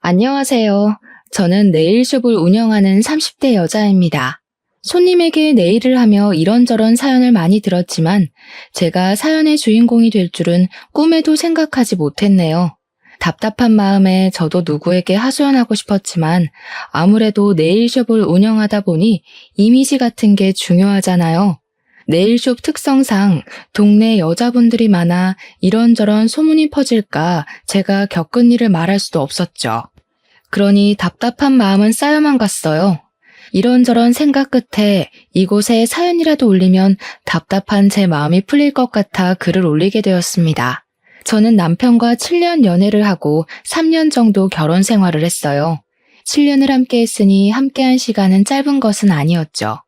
안녕하세요. 저는 네일숍을 운영하는 30대 여자입니다. 손님에게 네일을 하며 이런저런 사연을 많이 들었지만 제가 사연의 주인공이 될 줄은 꿈에도 생각하지 못했네요. 답답한 마음에 저도 누구에게 하소연하고 싶었지만 아무래도 네일숍을 운영하다 보니 이미지 같은 게 중요하잖아요. 네일숍 특성상 동네 여자분들이 많아 이런저런 소문이 퍼질까 제가 겪은 일을 말할 수도 없었죠. 그러니 답답한 마음은 쌓여만 갔어요. 이런저런 생각 끝에 이곳에 사연이라도 올리면 답답한 제 마음이 풀릴 것 같아 글을 올리게 되었습니다. 저는 남편과 7년 연애를 하고 3년 정도 결혼 생활을 했어요. 7년을 함께 했으니 함께한 시간은 짧은 것은 아니었죠.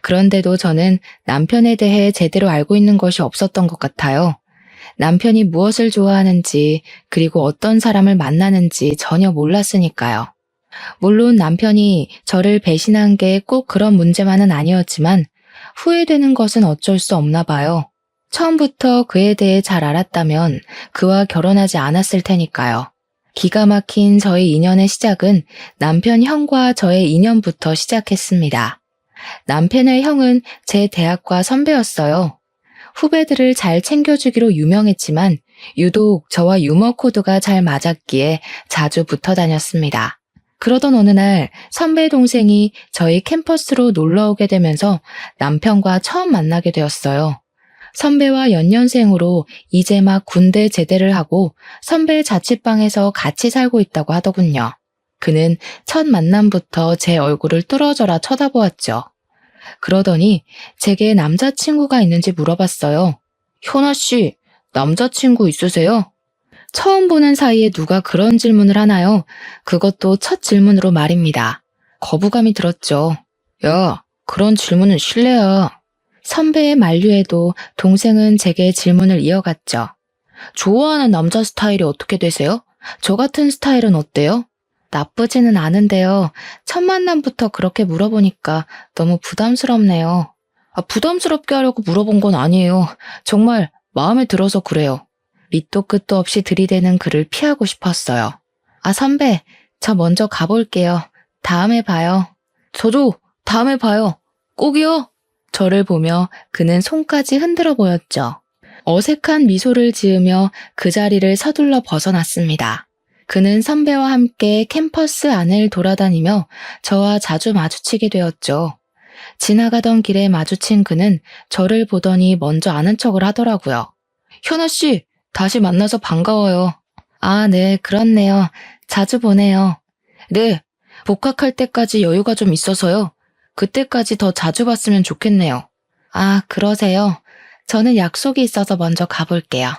그런데도 저는 남편에 대해 제대로 알고 있는 것이 없었던 것 같아요. 남편이 무엇을 좋아하는지, 그리고 어떤 사람을 만나는지 전혀 몰랐으니까요. 물론 남편이 저를 배신한 게 꼭 그런 문제만은 아니었지만 후회되는 것은 어쩔 수 없나 봐요. 처음부터 그에 대해 잘 알았다면 그와 결혼하지 않았을 테니까요. 기가 막힌 저의 인연의 시작은 남편 형과 저의 인연부터 시작했습니다. 남편의 형은 제 대학과 선배였어요. 후배들을 잘 챙겨주기로 유명했지만 유독 저와 유머 코드가 잘 맞았기에 자주 붙어 다녔습니다. 그러던 어느 날 선배 동생이 저희 캠퍼스로 놀러 오게 되면서 남편과 처음 만나게 되었어요. 선배와 연년생으로 이제 막 군대 제대를 하고 선배 자취방에서 같이 살고 있다고 하더군요. 그는 첫 만남부터 제 얼굴을 뚫어져라 쳐다보았죠. 그러더니 제게 남자친구가 있는지 물어봤어요. 현아 씨, 남자친구 있으세요? 처음 보는 사이에 누가 그런 질문을 하나요? 그것도 첫 질문으로 말입니다. 거부감이 들었죠. 야, 그런 질문은 실례야. 선배의 만류에도 동생은 제게 질문을 이어갔죠. 좋아하는 남자 스타일이 어떻게 되세요? 저 같은 스타일은 어때요? 나쁘지는 않은데요. 첫 만남부터 그렇게 물어보니까 너무 부담스럽네요. 부담스럽게 하려고 물어본 건 아니에요. 정말 마음에 들어서 그래요. 밑도 끝도 없이 들이대는 그를 피하고 싶었어요. 선배, 저 먼저 가볼게요. 다음에 봐요. 저도 다음에 봐요. 꼭이요. 저를 보며 그는 손까지 흔들어 보였죠. 어색한 미소를 지으며 그 자리를 서둘러 벗어났습니다. 그는 선배와 함께 캠퍼스 안을 돌아다니며 저와 자주 마주치게 되었죠. 지나가던 길에 마주친 그는 저를 보더니 먼저 아는 척을 하더라고요. 현아 씨, 다시 만나서 반가워요. 네, 그렇네요. 자주 보네요. 네, 복학할 때까지 여유가 좀 있어서요. 그때까지 더 자주 봤으면 좋겠네요. 그러세요. 저는 약속이 있어서 먼저 가볼게요.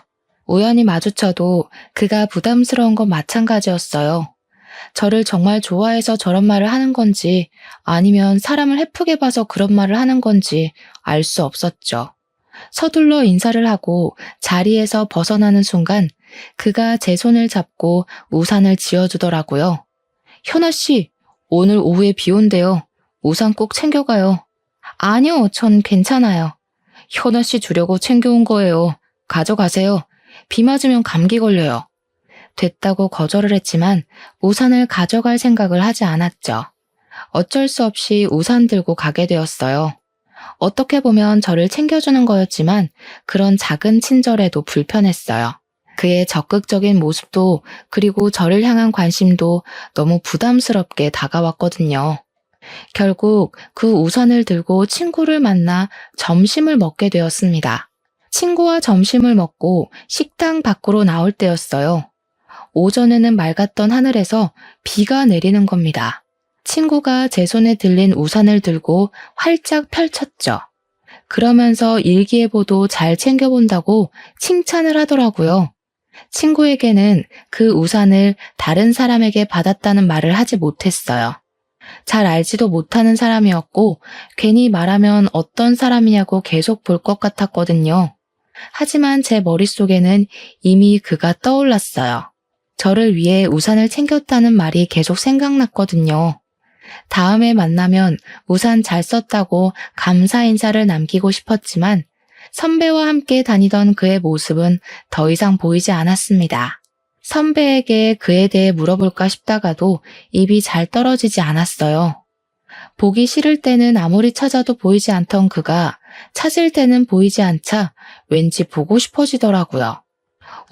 우연히 마주쳐도 그가 부담스러운 건 마찬가지였어요. 저를 정말 좋아해서 저런 말을 하는 건지 아니면 사람을 헤프게 봐서 그런 말을 하는 건지 알 수 없었죠. 서둘러 인사를 하고 자리에서 벗어나는 순간 그가 제 손을 잡고 우산을 지어주더라고요. 현아 씨, 오늘 오후에 비 온대요. 우산 꼭 챙겨가요. 아니요, 전 괜찮아요. 현아 씨 주려고 챙겨온 거예요. 가져가세요. 비 맞으면 감기 걸려요. 됐다고 거절을 했지만 우산을 가져갈 생각을 하지 않았죠. 어쩔 수 없이 우산 들고 가게 되었어요. 어떻게 보면 저를 챙겨주는 거였지만 그런 작은 친절에도 불편했어요. 그의 적극적인 모습도 그리고 저를 향한 관심도 너무 부담스럽게 다가왔거든요. 결국 그 우산을 들고 친구를 만나 점심을 먹게 되었습니다. 친구와 점심을 먹고 식당 밖으로 나올 때였어요. 오전에는 맑았던 하늘에서 비가 내리는 겁니다. 친구가 제 손에 들린 우산을 들고 활짝 펼쳤죠. 그러면서 일기예보도 잘 챙겨본다고 칭찬을 하더라고요. 친구에게는 그 우산을 다른 사람에게 받았다는 말을 하지 못했어요. 잘 알지도 못하는 사람이었고 괜히 말하면 어떤 사람이냐고 계속 볼 것 같았거든요. 하지만 제 머릿속에는 이미 그가 떠올랐어요. 저를 위해 우산을 챙겼다는 말이 계속 생각났거든요. 다음에 만나면 우산 잘 썼다고 감사 인사를 남기고 싶었지만 선배와 함께 다니던 그의 모습은 더 이상 보이지 않았습니다. 선배에게 그에 대해 물어볼까 싶다가도 입이 잘 떨어지지 않았어요. 보기 싫을 때는 아무리 찾아도 보이지 않던 그가 찾을 때는 보이지 않자 왠지 보고 싶어지더라고요.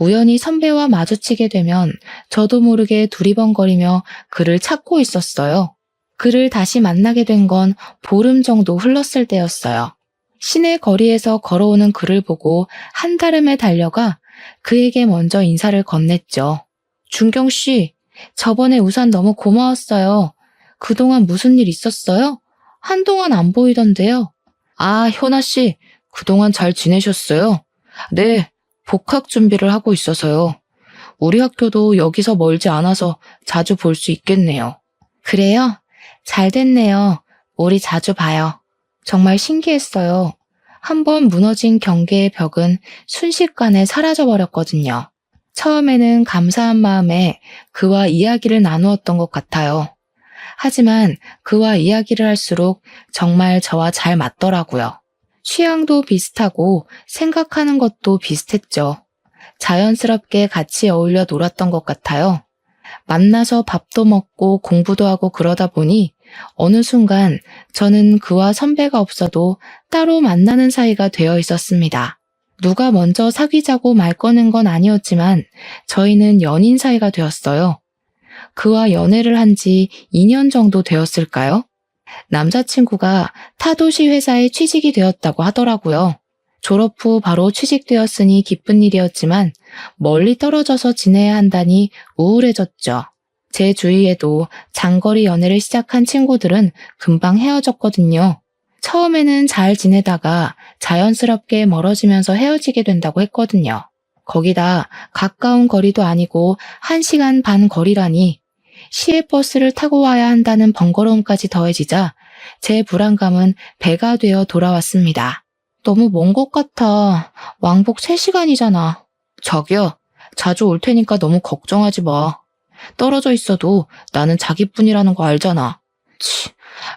우연히 선배와 마주치게 되면 저도 모르게 두리번거리며 그를 찾고 있었어요. 그를 다시 만나게 된 건 보름 정도 흘렀을 때였어요. 시내 거리에서 걸어오는 그를 보고 한달음에 달려가 그에게 먼저 인사를 건넸죠. 준경 씨, 저번에 우산 너무 고마웠어요. 그동안 무슨 일 있었어요? 한동안 안 보이던데요. 아, 효나 씨, 그동안 잘 지내셨어요? 네, 복학 준비를 하고 있어서요. 우리 학교도 여기서 멀지 않아서 자주 볼 수 있겠네요. 그래요? 잘 됐네요. 우리 자주 봐요. 정말 신기했어요. 한번 무너진 경계의 벽은 순식간에 사라져버렸거든요. 처음에는 감사한 마음에 그와 이야기를 나누었던 것 같아요. 하지만 그와 이야기를 할수록 정말 저와 잘 맞더라고요. 취향도 비슷하고 생각하는 것도 비슷했죠. 자연스럽게 같이 어울려 놀았던 것 같아요. 만나서 밥도 먹고 공부도 하고 그러다 보니 어느 순간 저는 그와 선배가 없어도 따로 만나는 사이가 되어 있었습니다. 누가 먼저 사귀자고 말 꺼낸 건 아니었지만 저희는 연인 사이가 되었어요. 그와 연애를 한 지 2년 정도 되었을까요? 남자친구가 타도시 회사에 취직이 되었다고 하더라고요. 졸업 후 바로 취직되었으니 기쁜 일이었지만 멀리 떨어져서 지내야 한다니 우울해졌죠. 제 주위에도 장거리 연애를 시작한 친구들은 금방 헤어졌거든요. 처음에는 잘 지내다가 자연스럽게 멀어지면서 헤어지게 된다고 했거든요. 거기다 가까운 거리도 아니고 1시간 반 거리라니 시외버스를 타고 와야 한다는 번거로움까지 더해지자 제 불안감은 배가 되어 돌아왔습니다. 너무 먼 것 같아. 왕복 3시간이잖아. 자기야, 자주 올 테니까 너무 걱정하지 마. 떨어져 있어도 나는 자기뿐이라는 거 알잖아. 치,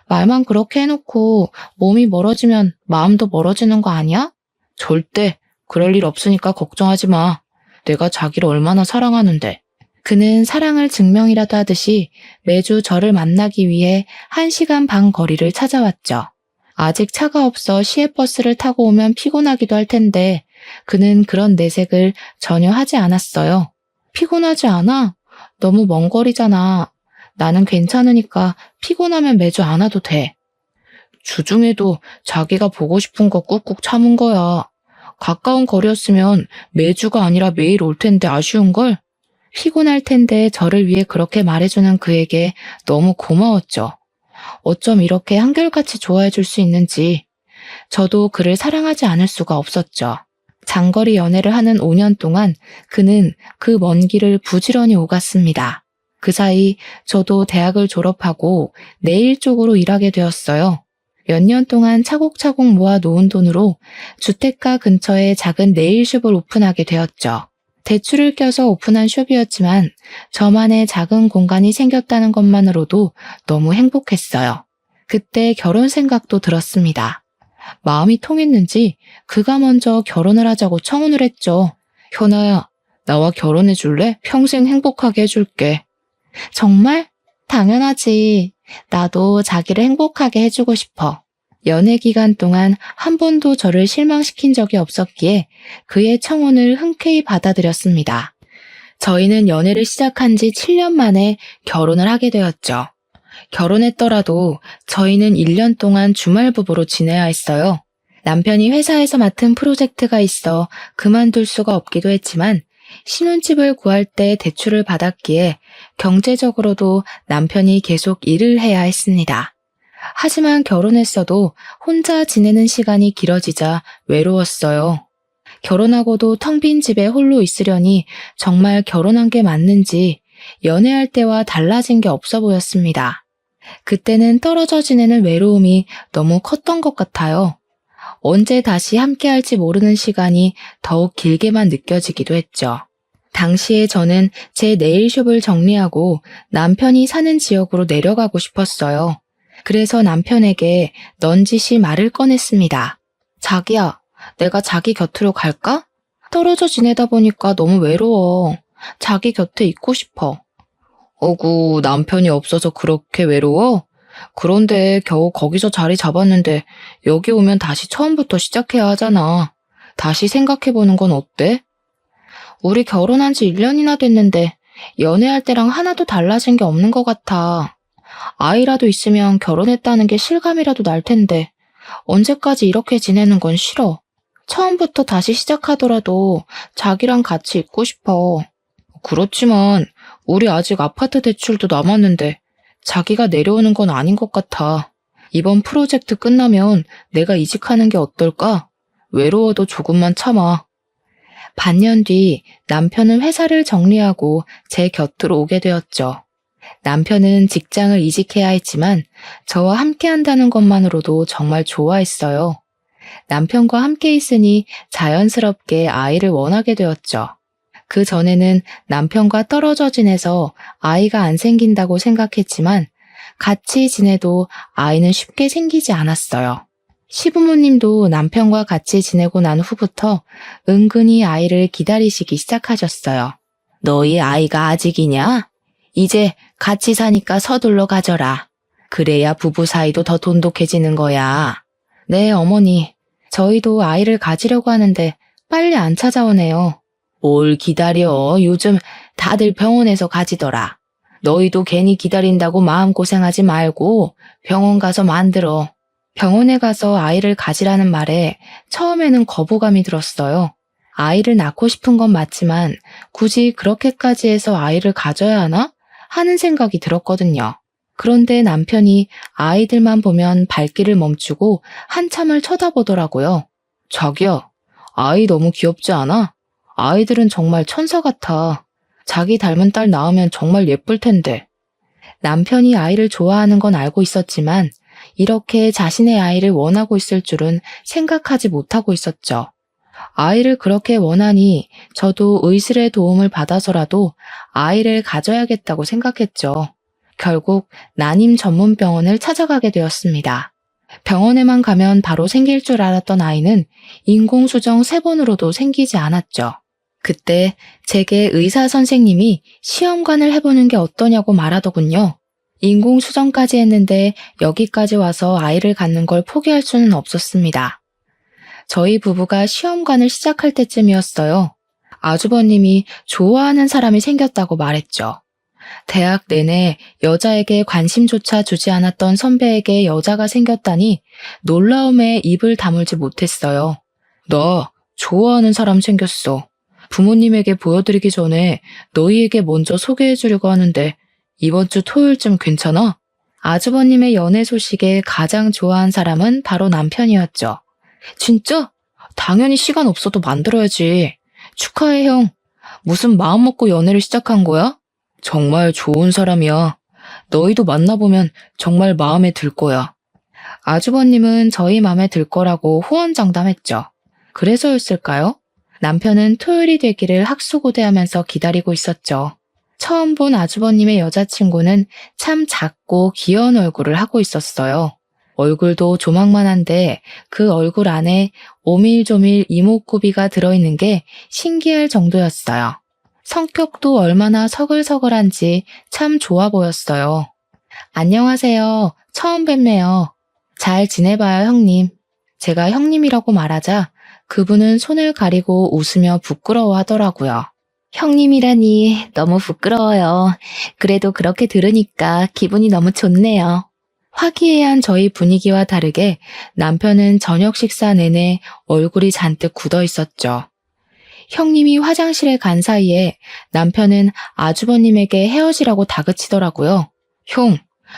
말만 그렇게 해놓고 몸이 멀어지면 마음도 멀어지는 거 아니야? 절대 그럴 일 없으니까 걱정하지 마. 내가 자기를 얼마나 사랑하는데. 그는 사랑을 증명이라도 하듯이 매주 저를 만나기 위해 1시간 반 거리를 찾아왔죠. 아직 차가 없어 시외버스를 타고 오면 피곤하기도 할 텐데 그는 그런 내색을 전혀 하지 않았어요. 피곤하지 않아? 너무 먼 거리잖아. 나는 괜찮으니까 피곤하면 매주 안 와도 돼. 주중에도 자기가 보고 싶은 거 꾹꾹 참은 거야. 가까운 거리였으면 매주가 아니라 매일 올 텐데 아쉬운걸? 피곤할 텐데 저를 위해 그렇게 말해주는 그에게 너무 고마웠죠. 어쩜 이렇게 한결같이 좋아해줄 수 있는지 저도 그를 사랑하지 않을 수가 없었죠. 장거리 연애를 하는 5년 동안 그는 그 먼 길을 부지런히 오갔습니다. 그 사이 저도 대학을 졸업하고 네일 쪽으로 일하게 되었어요. 몇 년 동안 차곡차곡 모아 놓은 돈으로 주택가 근처에 작은 네일숍을 오픈하게 되었죠. 대출을 껴서 오픈한 숍이었지만 저만의 작은 공간이 생겼다는 것만으로도 너무 행복했어요. 그때 결혼 생각도 들었습니다. 마음이 통했는지 그가 먼저 결혼을 하자고 청혼을 했죠. 현아야, 나와 결혼해 줄래? 평생 행복하게 해줄게. 정말? 당연하지. 나도 자기를 행복하게 해주고 싶어. 연애 기간 동안 한 번도 저를 실망시킨 적이 없었기에 그의 청혼을 흔쾌히 받아들였습니다. 저희는 연애를 시작한 지 7년 만에 결혼을 하게 되었죠. 결혼했더라도 저희는 1년 동안 주말 부부로 지내야 했어요. 남편이 회사에서 맡은 프로젝트가 있어 그만둘 수가 없기도 했지만 신혼집을 구할 때 대출을 받았기에 경제적으로도 남편이 계속 일을 해야 했습니다. 하지만 결혼했어도 혼자 지내는 시간이 길어지자 외로웠어요. 결혼하고도 텅 빈 집에 홀로 있으려니 정말 결혼한 게 맞는지 연애할 때와 달라진 게 없어 보였습니다. 그때는 떨어져 지내는 외로움이 너무 컸던 것 같아요. 언제 다시 함께할지 모르는 시간이 더욱 길게만 느껴지기도 했죠. 당시에 저는 제 네일숍을 정리하고 남편이 사는 지역으로 내려가고 싶었어요. 그래서 남편에게 넌지시 말을 꺼냈습니다. 자기야, 내가 자기 곁으로 갈까? 떨어져 지내다 보니까 너무 외로워. 자기 곁에 있고 싶어. 어구, 남편이 없어서 그렇게 외로워? 그런데 겨우 거기서 자리 잡았는데 여기 오면 다시 처음부터 시작해야 하잖아. 다시 생각해보는 건 어때? 우리 결혼한 지 1년이나 됐는데 연애할 때랑 하나도 달라진 게 없는 것 같아. 아이라도 있으면 결혼했다는 게 실감이라도 날 텐데 언제까지 이렇게 지내는 건 싫어. 처음부터 다시 시작하더라도 자기랑 같이 있고 싶어. 그렇지만 우리 아직 아파트 대출도 남았는데 자기가 내려오는 건 아닌 것 같아. 이번 프로젝트 끝나면 내가 이직하는 게 어떨까? 외로워도 조금만 참아. 반년 뒤 남편은 회사를 정리하고 제 곁으로 오게 되었죠. 남편은 직장을 이직해야 했지만 저와 함께 한다는 것만으로도 정말 좋아했어요. 남편과 함께 있으니 자연스럽게 아이를 원하게 되었죠. 그 전에는 남편과 떨어져 지내서 아이가 안 생긴다고 생각했지만 같이 지내도 아이는 쉽게 생기지 않았어요. 시부모님도 남편과 같이 지내고 난 후부터 은근히 아이를 기다리시기 시작하셨어요. 너희 아이가 아직이냐? 이제 같이 사니까 서둘러 가져라. 그래야 부부 사이도 더 돈독해지는 거야. 네, 어머니. 저희도 아이를 가지려고 하는데 빨리 안 찾아오네요. 뭘 기다려. 요즘 다들 병원에서 가지더라. 너희도 괜히 기다린다고 마음고생하지 말고 병원 가서 만들어. 병원에 가서 아이를 가지라는 말에 처음에는 거부감이 들었어요. 아이를 낳고 싶은 건 맞지만 굳이 그렇게까지 해서 아이를 가져야 하나? 하는 생각이 들었거든요. 그런데 남편이 아이들만 보면 발길을 멈추고 한참을 쳐다보더라고요. 자기야, 아이 너무 귀엽지 않아? 아이들은 정말 천사 같아. 자기 닮은 딸 낳으면 정말 예쁠 텐데. 남편이 아이를 좋아하는 건 알고 있었지만 이렇게 자신의 아이를 원하고 있을 줄은 생각하지 못하고 있었죠. 아이를 그렇게 원하니 저도 의술의 도움을 받아서라도 아이를 가져야겠다고 생각했죠. 결국 난임 전문 병원을 찾아가게 되었습니다. 병원에만 가면 바로 생길 줄 알았던 아이는 인공수정 3번으로도 생기지 않았죠. 그때 제게 의사 선생님이 시험관을 해보는 게 어떠냐고 말하더군요. 인공수정까지 했는데 여기까지 와서 아이를 갖는 걸 포기할 수는 없었습니다. 저희 부부가 시험관을 시작할 때쯤이었어요. 아주버님이 좋아하는 사람이 생겼다고 말했죠. 대학 내내 여자에게 관심조차 주지 않았던 선배에게 여자가 생겼다니 놀라움에 입을 다물지 못했어요. 나 좋아하는 사람 생겼어. 부모님에게 보여드리기 전에 너희에게 먼저 소개해주려고 하는데 이번 주 토요일쯤 괜찮아? 아주버님의 연애 소식에 가장 좋아한 사람은 바로 남편이었죠. 진짜? 당연히 시간 없어도 만들어야지. 축하해, 형. 무슨 마음 먹고 연애를 시작한 거야? 정말 좋은 사람이야. 너희도 만나보면 정말 마음에 들 거야. 아주버님은 저희 마음에 들 거라고 호언장담했죠. 그래서였을까요? 남편은 토요일이 되기를 학수고대하면서 기다리고 있었죠. 처음 본 아주버님의 여자친구는 참 작고 귀여운 얼굴을 하고 있었어요. 얼굴도 조망만한데 그 얼굴 안에 오밀조밀 이목구비가 들어있는 게 신기할 정도였어요. 성격도 얼마나 서글서글한지 참 좋아 보였어요. 안녕하세요. 처음 뵙네요. 잘 지내봐요, 형님. 제가 형님이라고 말하자 그분은 손을 가리고 웃으며 부끄러워하더라고요. 형님이라니 너무 부끄러워요. 그래도 그렇게 들으니까 기분이 너무 좋네요. 화기애애한 저희 분위기와 다르게 남편은 저녁 식사 내내 얼굴이 잔뜩 굳어 있었죠. 형님이 화장실에 간 사이에 남편은 아주버님에게 헤어지라고 다그치더라고요. 형,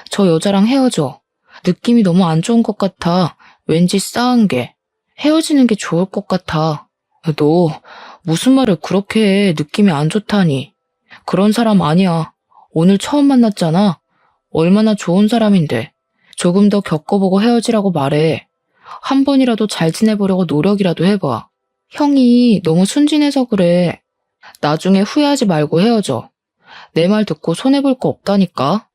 저 여자랑 헤어져. 느낌이 너무 안 좋은 것 같아. 왠지 싸한 게. 헤어지는 게 좋을 것 같아. 너 무슨 말을 그렇게 해. 느낌이 안 좋다니. 그런 사람 아니야. 오늘 처음 만났잖아. 얼마나 좋은 사람인데. 조금 더 겪어보고 헤어지라고 말해. 한 번이라도 잘 지내보려고 노력이라도 해봐. 형이 너무 순진해서 그래. 나중에 후회하지 말고 헤어져. 내 말 듣고 손해볼 거 없다니까.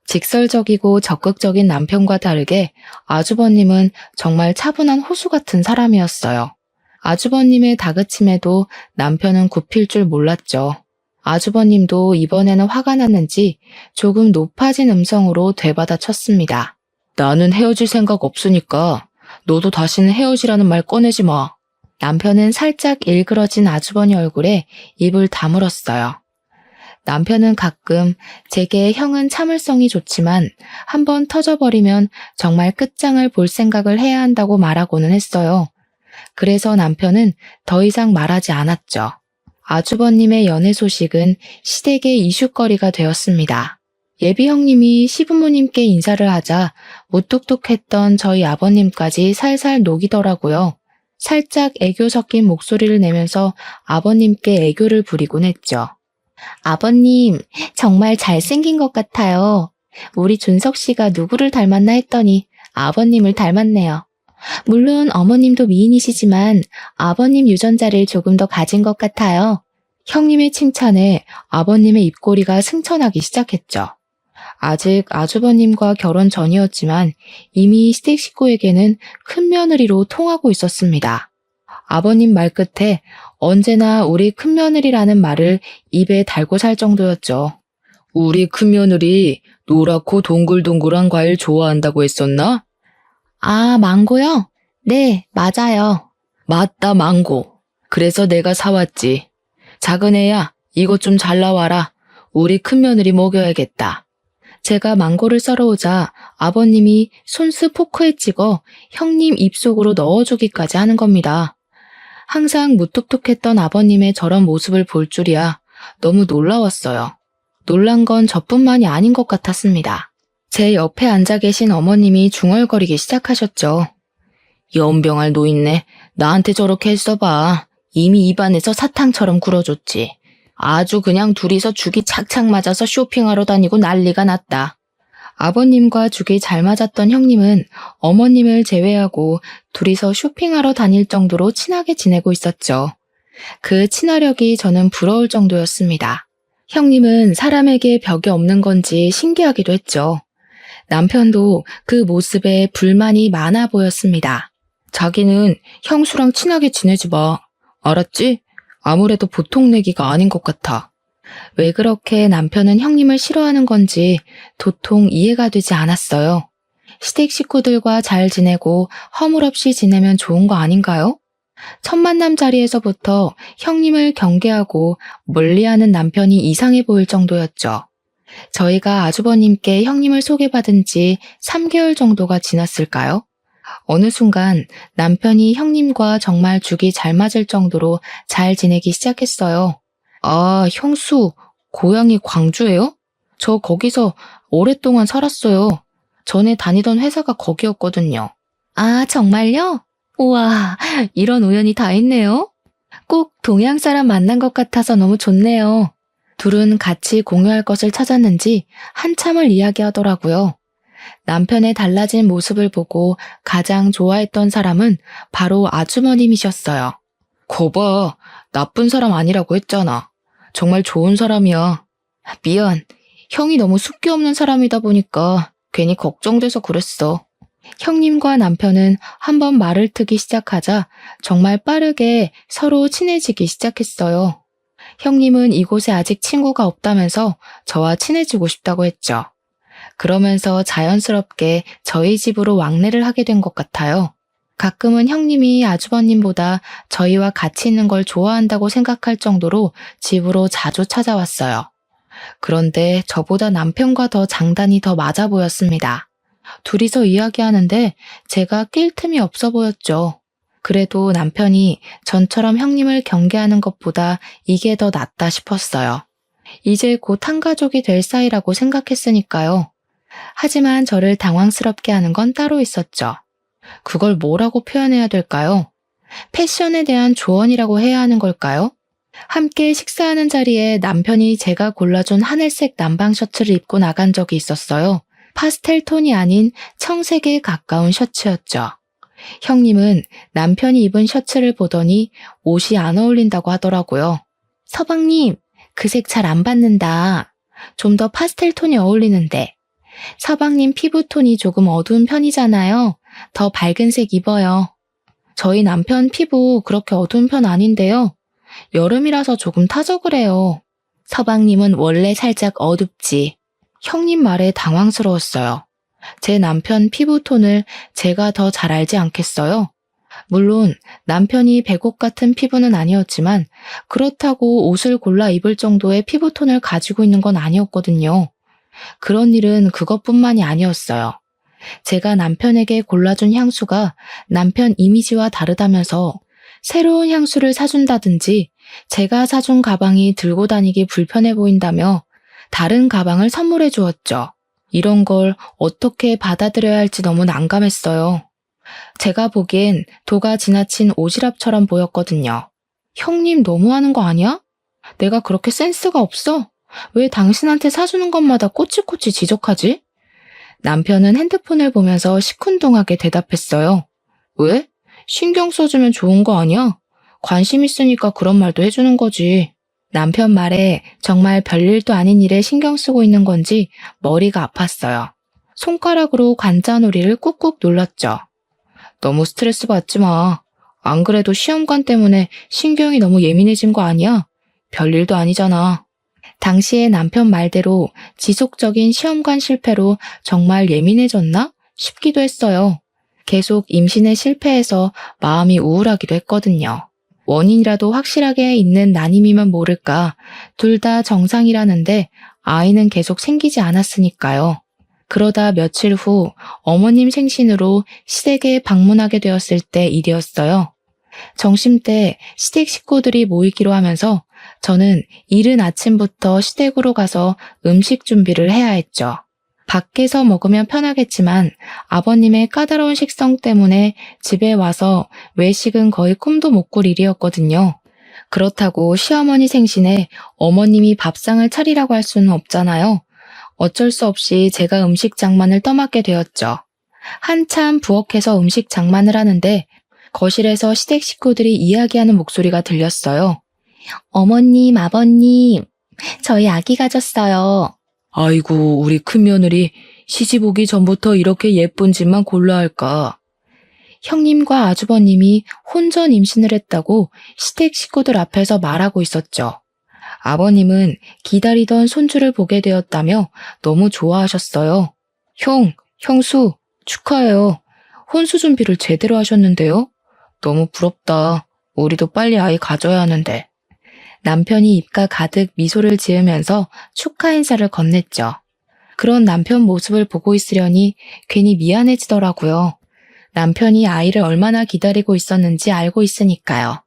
직설적이고 적극적인 남편과 다르게 아주버님은 정말 차분한 호수 같은 사람이었어요. 아주버님의 다그침에도 남편은 굽힐 줄 몰랐죠. 아주버님도 이번에는 화가 났는지 조금 높아진 음성으로 되받아쳤습니다. 나는 헤어질 생각 없으니까 너도 다시는 헤어지라는 말 꺼내지 마. 남편은 살짝 일그러진 아주버니 얼굴에 입을 다물었어요. 남편은 가끔 제게 형은 참을성이 좋지만 한번 터져버리면 정말 끝장을 볼 생각을 해야 한다고 말하고는 했어요. 그래서 남편은 더 이상 말하지 않았죠. 아주버님의 연애 소식은 시댁의 이슈거리가 되었습니다. 예비 형님이 시부모님께 인사를 하자 무뚝뚝했던 저희 아버님까지 살살 녹이더라고요. 살짝 애교 섞인 목소리를 내면서 아버님께 애교를 부리곤 했죠. 아버님, 정말 잘생긴 것 같아요. 우리 준석 씨가 누구를 닮았나 했더니 아버님을 닮았네요. 물론 어머님도 미인이시지만 아버님 유전자를 조금 더 가진 것 같아요. 형님의 칭찬에 아버님의 입꼬리가 승천하기 시작했죠. 아직 아주버님과 결혼 전이었지만 이미 시댁 식구에게는 큰 며느리로 통하고 있었습니다. 아버님 말끝에 언제나 우리 큰며느리라는 말을 입에 달고 살 정도였죠. 우리 큰며느리 노랗고 동글동글한 과일 좋아한다고 했었나? 아, 망고요? 네, 맞아요. 맞다, 망고. 그래서 내가 사왔지. 작은 애야, 이것 좀 잘라와라. 우리 큰며느리 먹여야겠다. 제가 망고를 썰어오자 아버님이 손수 포크에 찍어 형님 입속으로 넣어주기까지 하는 겁니다. 항상 무뚝뚝했던 아버님의 저런 모습을 볼 줄이야 너무 놀라웠어요. 놀란 건 저뿐만이 아닌 것 같았습니다. 제 옆에 앉아 계신 어머님이 중얼거리기 시작하셨죠. 연병할 노인네, 나한테 저렇게 했어봐. 이미 입안에서 사탕처럼 굴어줬지. 아주 그냥 둘이서 죽이 착착 맞아서 쇼핑하러 다니고 난리가 났다. 아버님과 죽이 잘 맞았던 형님은 어머님을 제외하고 둘이서 쇼핑하러 다닐 정도로 친하게 지내고 있었죠. 그 친화력이 저는 부러울 정도였습니다. 형님은 사람에게 벽이 없는 건지 신기하기도 했죠. 남편도 그 모습에 불만이 많아 보였습니다. 자기는 형수랑 친하게 지내지 마. 알았지? 아무래도 보통 내기가 아닌 것 같아. 왜 그렇게 남편은 형님을 싫어하는 건지 도통 이해가 되지 않았어요. 시댁 식구들과 잘 지내고 허물없이 지내면 좋은 거 아닌가요? 첫 만남 자리에서부터 형님을 경계하고 멀리하는 남편이 이상해 보일 정도였죠. 저희가 아주버님께 형님을 소개받은 지 3개월 정도가 지났을까요? 어느 순간 남편이 형님과 정말 죽이 잘 맞을 정도로 잘 지내기 시작했어요. 아, 형수, 고향이 광주예요? 저 거기서 오랫동안 살았어요. 전에 다니던 회사가 거기였거든요. 아, 정말요? 우와, 이런 우연이 다 있네요. 꼭 동양 사람 만난 것 같아서 너무 좋네요. 둘은 같이 공유할 것을 찾았는지 한참을 이야기하더라고요. 남편의 달라진 모습을 보고 가장 좋아했던 사람은 바로 아주머님이셨어요. 거봐, 나쁜 사람 아니라고 했잖아. 정말 좋은 사람이야. 미안, 형이 너무 숫기 없는 사람이다 보니까 괜히 걱정돼서 그랬어. 형님과 남편은 한번 말을 트기 시작하자 정말 빠르게 서로 친해지기 시작했어요. 형님은 이곳에 아직 친구가 없다면서 저와 친해지고 싶다고 했죠. 그러면서 자연스럽게 저희 집으로 왕래를 하게 된 것 같아요. 가끔은 형님이 아주버님보다 저희와 같이 있는 걸 좋아한다고 생각할 정도로 집으로 자주 찾아왔어요. 그런데 저보다 남편과 더 장단이 더 맞아 보였습니다. 둘이서 이야기하는데 제가 낄 틈이 없어 보였죠. 그래도 남편이 전처럼 형님을 경계하는 것보다 이게 더 낫다 싶었어요. 이제 곧 한 가족이 될 사이라고 생각했으니까요. 하지만 저를 당황스럽게 하는 건 따로 있었죠. 그걸 뭐라고 표현해야 될까요? 패션에 대한 조언이라고 해야 하는 걸까요? 함께 식사하는 자리에 남편이 제가 골라준 하늘색 남방 셔츠를 입고 나간 적이 있었어요. 파스텔 톤이 아닌 청색에 가까운 셔츠였죠. 형님은 남편이 입은 셔츠를 보더니 옷이 안 어울린다고 하더라고요. 서방님, 그 색 잘 안 받는다. 좀 더 파스텔 톤이 어울리는데. 서방님 피부톤이 조금 어두운 편이잖아요. 더 밝은 색 입어요. 저희 남편 피부 그렇게 어두운 편 아닌데요. 여름이라서 조금 타서 그래요. 서방님은 원래 살짝 어둡지. 형님 말에 당황스러웠어요. 제 남편 피부톤을 제가 더 잘 알지 않겠어요? 물론 남편이 백옥 같은 피부는 아니었지만 그렇다고 옷을 골라 입을 정도의 피부톤을 가지고 있는 건 아니었거든요. 그런 일은 그것뿐만이 아니었어요. 제가 남편에게 골라준 향수가 남편 이미지와 다르다면서 새로운 향수를 사준다든지 제가 사준 가방이 들고 다니기 불편해 보인다며 다른 가방을 선물해 주었죠. 이런 걸 어떻게 받아들여야 할지 너무 난감했어요. 제가 보기엔 도가 지나친 오지랖처럼 보였거든요. 형님 너무하는 거 아니야? 내가 그렇게 센스가 없어? 왜 당신한테 사주는 것마다 꼬치꼬치 지적하지? 남편은 핸드폰을 보면서 시큰둥하게 대답했어요. 왜? 신경 써주면 좋은 거 아니야? 관심 있으니까 그런 말도 해주는 거지. 남편 말에 정말 별일도 아닌 일에 신경 쓰고 있는 건지 머리가 아팠어요. 손가락으로 관자놀이를 꾹꾹 눌렀죠. 너무 스트레스 받지 마. 안 그래도 시험관 때문에 신경이 너무 예민해진 거 아니야? 별일도 아니잖아. 당시에 남편 말대로 지속적인 시험관 실패로 정말 예민해졌나 싶기도 했어요. 계속 임신에 실패해서 마음이 우울하기도 했거든요. 원인이라도 확실하게 있는 난임이면 모를까 둘 다 정상이라는데 아이는 계속 생기지 않았으니까요. 그러다 며칠 후 어머님 생신으로 시댁에 방문하게 되었을 때 일이었어요. 점심때 시댁 식구들이 모이기로 하면서 저는 이른 아침부터 시댁으로 가서 음식 준비를 해야 했죠. 밖에서 먹으면 편하겠지만 아버님의 까다로운 식성 때문에 집에 와서 외식은 거의 꿈도 못 꿀 일이었거든요. 그렇다고 시어머니 생신에 어머님이 밥상을 차리라고 할 수는 없잖아요. 어쩔 수 없이 제가 음식 장만을 떠맡게 되었죠. 한참 부엌에서 음식 장만을 하는데 거실에서 시댁 식구들이 이야기하는 목소리가 들렸어요. 어머님, 아버님, 저희 아기 가졌어요. 아이고, 우리 큰며느리 시집 오기 전부터 이렇게 예쁜 집만 골라 할까. 형님과 아주버님이 혼전 임신을 했다고 시댁 식구들 앞에서 말하고 있었죠. 아버님은 기다리던 손주를 보게 되었다며 너무 좋아하셨어요. 형수, 축하해요. 혼수 준비를 제대로 하셨는데요? 너무 부럽다. 우리도 빨리 아이 가져야 하는데. 남편이 입가 가득 미소를 지으면서 축하 인사를 건넸죠. 그런 남편 모습을 보고 있으려니 괜히 미안해지더라고요. 남편이 아이를 얼마나 기다리고 있었는지 알고 있으니까요.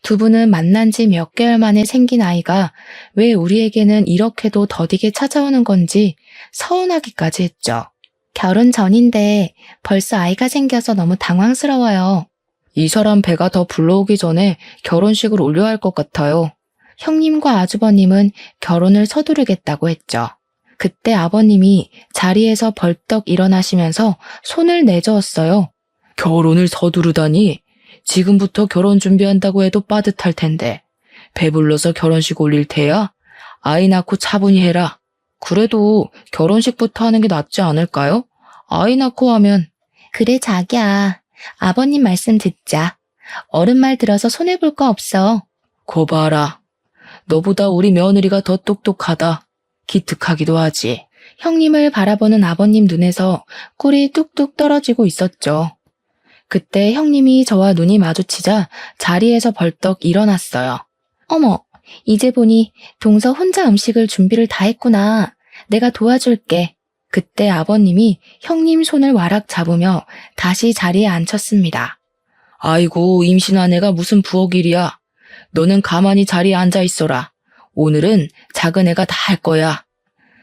두 분은 만난 지 몇 개월 만에 생긴 아이가 왜 우리에게는 이렇게도 더디게 찾아오는 건지 서운하기까지 했죠. 결혼 전인데 벌써 아이가 생겨서 너무 당황스러워요. 이 사람 배가 더 불러오기 전에 결혼식을 올려야 할 것 같아요. 형님과 아주버님은 결혼을 서두르겠다고 했죠. 그때 아버님이 자리에서 벌떡 일어나시면서 손을 내저었어요. 결혼을 서두르다니? 지금부터 결혼 준비한다고 해도 빠듯할 텐데. 배불러서 결혼식 올릴 테야? 아이 낳고 차분히 해라. 그래도 결혼식부터 하는 게 낫지 않을까요? 아이 낳고 하면. 그래 자기야. 아버님 말씀 듣자. 어른 말 들어서 손해볼 거 없어. 거 봐라. 너보다 우리 며느리가 더 똑똑하다. 기특하기도 하지. 형님을 바라보는 아버님 눈에서 꿀이 뚝뚝 떨어지고 있었죠. 그때 형님이 저와 눈이 마주치자 자리에서 벌떡 일어났어요. 어머, 이제 보니 동서 혼자 음식을 준비를 다 했구나. 내가 도와줄게. 그때 아버님이 형님 손을 와락 잡으며 다시 자리에 앉혔습니다. 아이고, 임신한 애가 무슨 부엌 일이야. 너는 가만히 자리에 앉아 있어라. 오늘은 작은 애가 다 할 거야.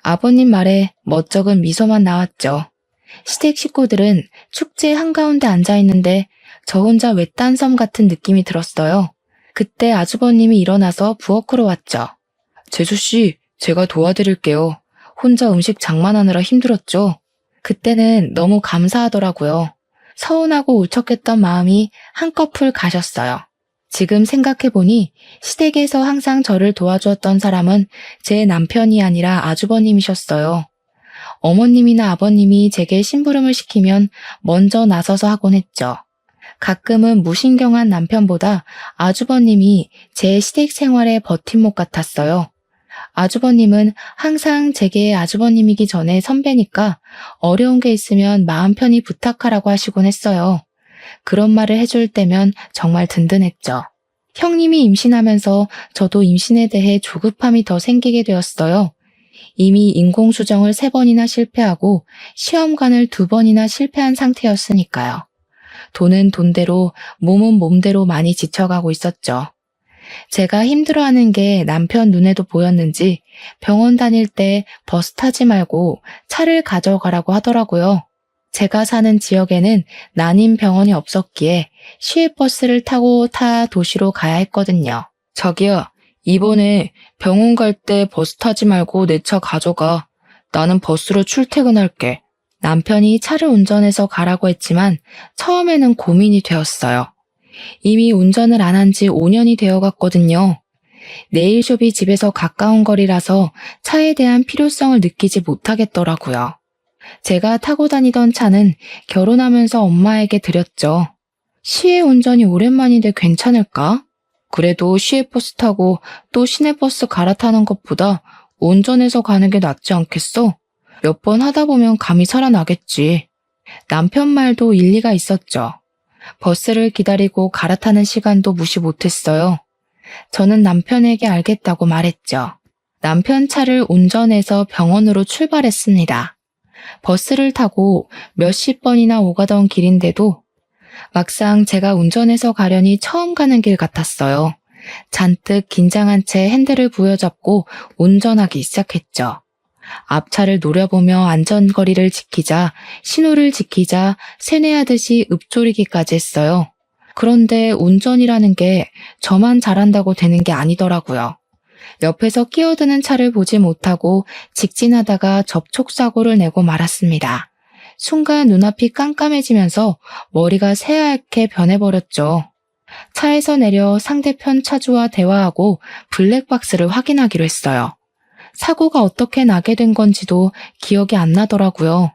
아버님 말에 멋쩍은 미소만 나왔죠. 시댁 식구들은 축제 한가운데 앉아있는데 저 혼자 외딴 섬 같은 느낌이 들었어요. 그때 아주버님이 일어나서 부엌으로 왔죠. 재수씨, 제가 도와드릴게요. 혼자 음식 장만하느라 힘들었죠? 그때는 너무 감사하더라고요. 서운하고 울적했던 마음이 한꺼풀 가셨어요. 지금 생각해보니 시댁에서 항상 저를 도와주었던 사람은 제 남편이 아니라 아주버님이셨어요. 어머님이나 아버님이 제게 심부름을 시키면 먼저 나서서 하곤 했죠. 가끔은 무신경한 남편보다 아주버님이 제 시댁 생활의 버팀목 같았어요. 아주버님은 항상 제게 아주버님이기 전에 선배니까 어려운 게 있으면 마음 편히 부탁하라고 하시곤 했어요. 그런 말을 해줄 때면 정말 든든했죠. 형님이 임신하면서 저도 임신에 대해 조급함이 더 생기게 되었어요. 이미 인공수정을 3번이나 실패하고 시험관을 2번이나 실패한 상태였으니까요. 돈은 돈대로, 몸은 몸대로 많이 지쳐가고 있었죠. 제가 힘들어하는 게 남편 눈에도 보였는지 병원 다닐 때 버스 타지 말고 차를 가져가라고 하더라고요. 제가 사는 지역에는 난임 병원이 없었기에 시외버스를 타고 타 도시로 가야 했거든요. 자기야, 이번에 병원 갈 때 버스 타지 말고 내 차 가져가. 나는 버스로 출퇴근할게. 남편이 차를 운전해서 가라고 했지만 처음에는 고민이 되었어요. 이미 운전을 안 한 지 5년이 되어 갔거든요. 네일숍이 집에서 가까운 거리라서 차에 대한 필요성을 느끼지 못하겠더라고요. 제가 타고 다니던 차는 결혼하면서 엄마에게 드렸죠. 시외 운전이 오랜만인데 괜찮을까? 그래도 시외버스 타고 또 시내버스 갈아타는 것보다 운전해서 가는 게 낫지 않겠어? 몇 번 하다 보면 감이 살아나겠지. 남편 말도 일리가 있었죠. 버스를 기다리고 갈아타는 시간도 무시 못했어요. 저는 남편에게 알겠다고 말했죠. 남편 차를 운전해서 병원으로 출발했습니다. 버스를 타고 몇십 번이나 오가던 길인데도 막상 제가 운전해서 가려니 처음 가는 길 같았어요. 잔뜩 긴장한 채 핸들을 부여잡고 운전하기 시작했죠. 앞차를 노려보며 안전거리를 지키자, 신호를 지키자 세뇌하듯이 읊조리기까지 했어요. 그런데 운전이라는 게 저만 잘한다고 되는 게 아니더라고요. 옆에서 끼어드는 차를 보지 못하고 직진하다가 접촉사고를 내고 말았습니다. 순간 눈앞이 깜깜해지면서 머리가 새하얗게 변해버렸죠. 차에서 내려 상대편 차주와 대화하고 블랙박스를 확인하기로 했어요. 사고가 어떻게 나게 된 건지도 기억이 안 나더라고요.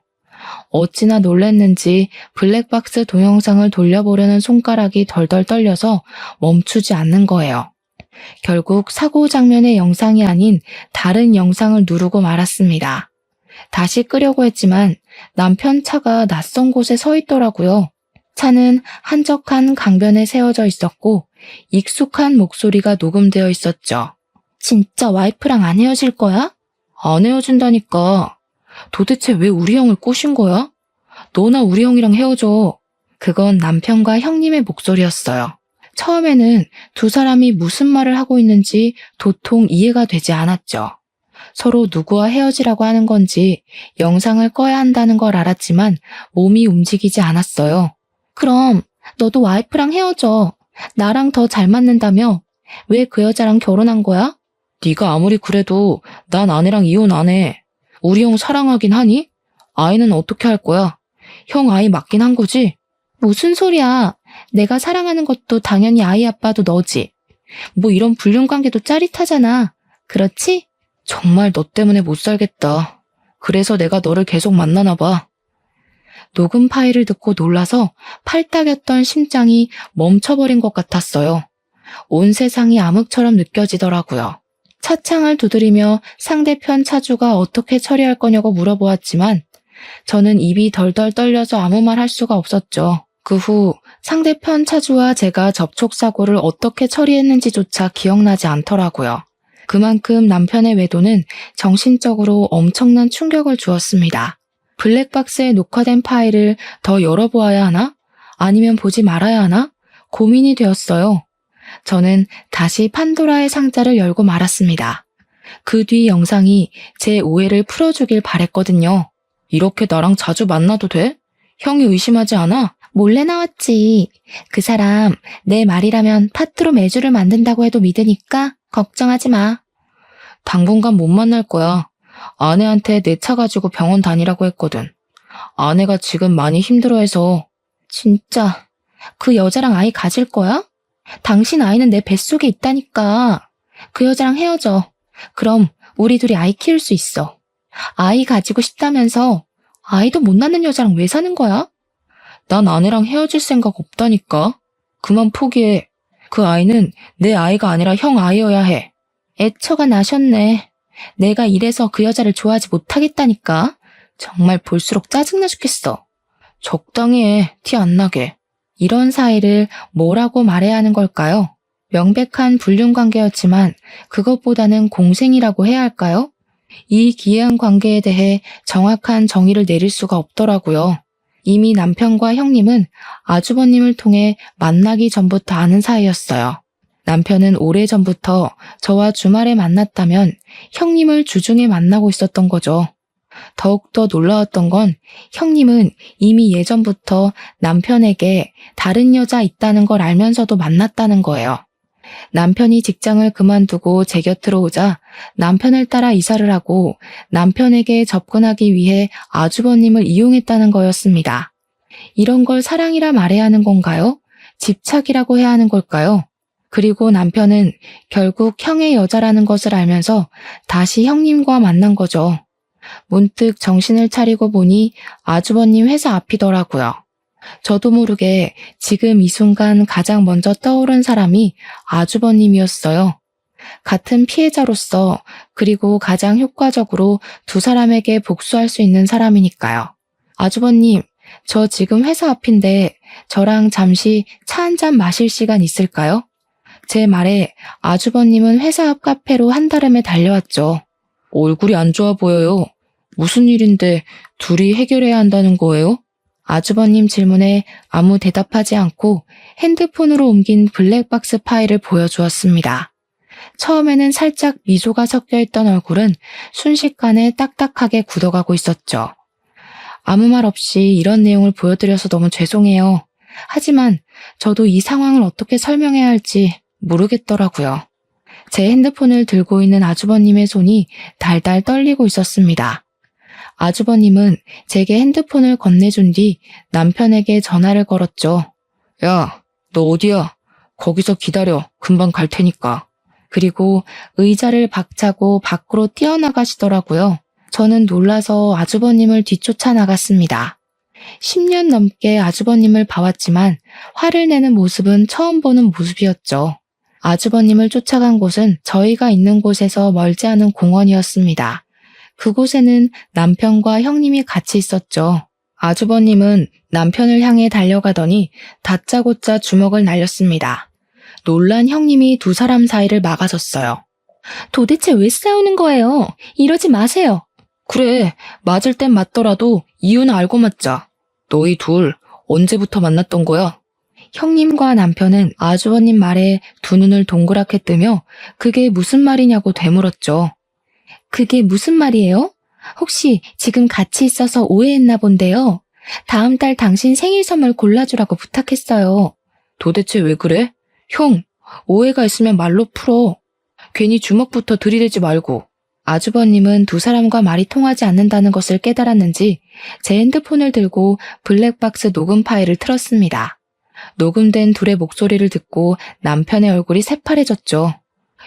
어찌나 놀랬는지 블랙박스 동영상을 돌려보려는 손가락이 덜덜 떨려서 멈추지 않는 거예요. 결국 사고 장면의 영상이 아닌 다른 영상을 누르고 말았습니다. 다시 끄려고 했지만 남편 차가 낯선 곳에 서 있더라고요. 차는 한적한 강변에 세워져 있었고 익숙한 목소리가 녹음되어 있었죠. 진짜 와이프랑 안 헤어질 거야? 안 헤어진다니까. 도대체 왜 우리 형을 꼬신 거야? 너나 우리 형이랑 헤어져. 그건 남편과 형님의 목소리였어요. 처음에는 두 사람이 무슨 말을 하고 있는지 도통 이해가 되지 않았죠. 서로 누구와 헤어지라고 하는 건지 영상을 꺼야 한다는 걸 알았지만 몸이 움직이지 않았어요. 그럼 너도 와이프랑 헤어져. 나랑 더 잘 맞는다며? 왜 그 여자랑 결혼한 거야? 네가 아무리 그래도 난 아내랑 이혼 안 해. 우리 형 사랑하긴 하니? 아이는 어떻게 할 거야? 형 아이 맞긴 한 거지? 무슨 소리야. 내가 사랑하는 것도 당연히 아이 아빠도 너지. 뭐 이런 불륜관계도 짜릿하잖아. 그렇지? 정말 너 때문에 못 살겠다. 그래서 내가 너를 계속 만나나 봐. 녹음 파일을 듣고 놀라서 팔딱였던 심장이 멈춰버린 것 같았어요. 온 세상이 암흑처럼 느껴지더라고요. 차창을 두드리며 상대편 차주가 어떻게 처리할 거냐고 물어보았지만 저는 입이 덜덜 떨려서 아무 말 할 수가 없었죠. 그 후 상대편 차주와 제가 접촉사고를 어떻게 처리했는지조차 기억나지 않더라고요. 그만큼 남편의 외도는 정신적으로 엄청난 충격을 주었습니다. 블랙박스에 녹화된 파일을 더 열어보아야 하나? 아니면 보지 말아야 하나? 고민이 되었어요. 저는 다시 판도라의 상자를 열고 말았습니다. 그 뒤 영상이 제 오해를 풀어주길 바랬거든요. 이렇게 나랑 자주 만나도 돼? 형이 의심하지 않아? 몰래 나왔지. 그 사람 내 말이라면 파트로 매주를 만든다고 해도 믿으니까 걱정하지 마. 당분간 못 만날 거야. 아내한테 내 차 가지고 병원 다니라고 했거든. 아내가 지금 많이 힘들어해서. 진짜 그 여자랑 아이 가질 거야? 당신 아이는 내 뱃속에 있다니까. 그 여자랑 헤어져. 그럼 우리 둘이 아이 키울 수 있어. 아이 가지고 싶다면서 아이도 못 낳는 여자랑 왜 사는 거야? 난 아내랑 헤어질 생각 없다니까. 그만 포기해. 그 아이는 내 아이가 아니라 형 아이여야 해. 애처가 나셨네. 내가 이래서 그 여자를 좋아하지 못하겠다니까. 정말 볼수록 짜증나 죽겠어. 적당히 해, 티 안 나게. 이런 사이를 뭐라고 말해야 하는 걸까요? 명백한 불륜 관계였지만 그것보다는 공생이라고 해야 할까요? 이 기이한 관계에 대해 정확한 정의를 내릴 수가 없더라고요. 이미 남편과 형님은 아주버님을 통해 만나기 전부터 아는 사이였어요. 남편은 오래전부터 저와 주말에 만났다면 형님을 주중에 만나고 있었던 거죠. 더욱더 놀라웠던 건 형님은 이미 예전부터 남편에게 다른 여자 있다는 걸 알면서도 만났다는 거예요. 남편이 직장을 그만두고 제 곁으로 오자 남편을 따라 이사를 하고 남편에게 접근하기 위해 아주버님을 이용했다는 거였습니다. 이런 걸 사랑이라 말해야 하는 건가요? 집착이라고 해야 하는 걸까요? 그리고 남편은 결국 형의 여자라는 것을 알면서 다시 형님과 만난 거죠. 문득 정신을 차리고 보니 아주버님 회사 앞이더라고요. 저도 모르게 지금 이 순간 가장 먼저 떠오른 사람이 아주버님이었어요. 같은 피해자로서 그리고 가장 효과적으로 두 사람에게 복수할 수 있는 사람이니까요. 아주버님, 저 지금 회사 앞인데 저랑 잠시 차 한잔 마실 시간 있을까요? 제 말에 아주버님은 회사 앞 카페로 한달음에 달려왔죠. 얼굴이 안 좋아 보여요. 무슨 일인데 둘이 해결해야 한다는 거예요? 아주버님 질문에 아무 대답하지 않고 핸드폰으로 옮긴 블랙박스 파일을 보여주었습니다. 처음에는 살짝 미소가 섞여있던 얼굴은 순식간에 딱딱하게 굳어가고 있었죠. 아무 말 없이 이런 내용을 보여드려서 너무 죄송해요. 하지만 저도 이 상황을 어떻게 설명해야 할지 모르겠더라고요. 제 핸드폰을 들고 있는 아주버님의 손이 달달 떨리고 있었습니다. 아주버님은 제게 핸드폰을 건네준 뒤 남편에게 전화를 걸었죠. 야, 너 어디야? 거기서 기다려. 금방 갈 테니까. 그리고 의자를 박차고 밖으로 뛰어나가시더라고요. 저는 놀라서 아주버님을 뒤쫓아 나갔습니다. 10년 넘게 아주버님을 봐왔지만 화를 내는 모습은 처음 보는 모습이었죠. 아주버님을 쫓아간 곳은 저희가 있는 곳에서 멀지 않은 공원이었습니다. 그곳에는 남편과 형님이 같이 있었죠. 아주버님은 남편을 향해 달려가더니 다짜고짜 주먹을 날렸습니다. 놀란 형님이 두 사람 사이를 막아섰어요. 도대체 왜 싸우는 거예요? 이러지 마세요. 그래, 맞을 땐 맞더라도 이유는 알고 맞자. 너희 둘 언제부터 만났던 거야? 형님과 남편은 아주버님 말에 두 눈을 동그랗게 뜨며 그게 무슨 말이냐고 되물었죠. 그게 무슨 말이에요? 혹시 지금 같이 있어서 오해했나 본데요. 다음 달 당신 생일 선물 골라주라고 부탁했어요. 도대체 왜 그래? 형, 오해가 있으면 말로 풀어. 괜히 주먹부터 들이대지 말고. 아주버님은 두 사람과 말이 통하지 않는다는 것을 깨달았는지 제 핸드폰을 들고 블랙박스 녹음 파일을 틀었습니다. 녹음된 둘의 목소리를 듣고 남편의 얼굴이 새파래졌죠.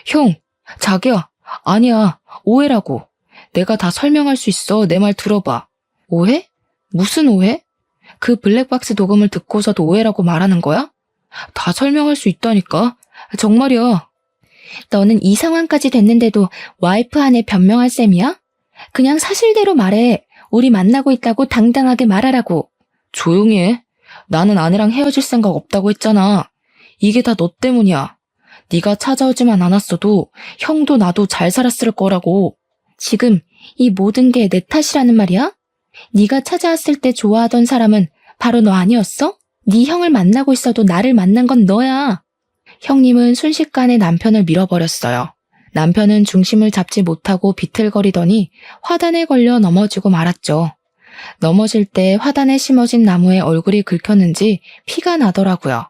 형, 자기야, 아니야, 오해라고. 내가 다 설명할 수 있어. 내 말 들어봐. 오해? 무슨 오해? 그 블랙박스 녹음을 듣고서도 오해라고 말하는 거야? 다 설명할 수 있다니까. 정말이야. 너는 이 상황까지 됐는데도 와이프 안에 변명할 셈이야? 그냥 사실대로 말해. 우리 만나고 있다고 당당하게 말하라고. 조용히 해. 나는 아내랑 헤어질 생각 없다고 했잖아. 이게 다 너 때문이야. 네가 찾아오지만 않았어도 형도 나도 잘 살았을 거라고. 지금 이 모든 게 내 탓이라는 말이야? 네가 찾아왔을 때 좋아하던 사람은 바로 너 아니었어? 네 형을 만나고 있어도 나를 만난 건 너야. 형님은 순식간에 남편을 밀어버렸어요. 남편은 중심을 잡지 못하고 비틀거리더니 화단에 걸려 넘어지고 말았죠. 넘어질 때 화단에 심어진 나무에 얼굴이 긁혔는지 피가 나더라고요.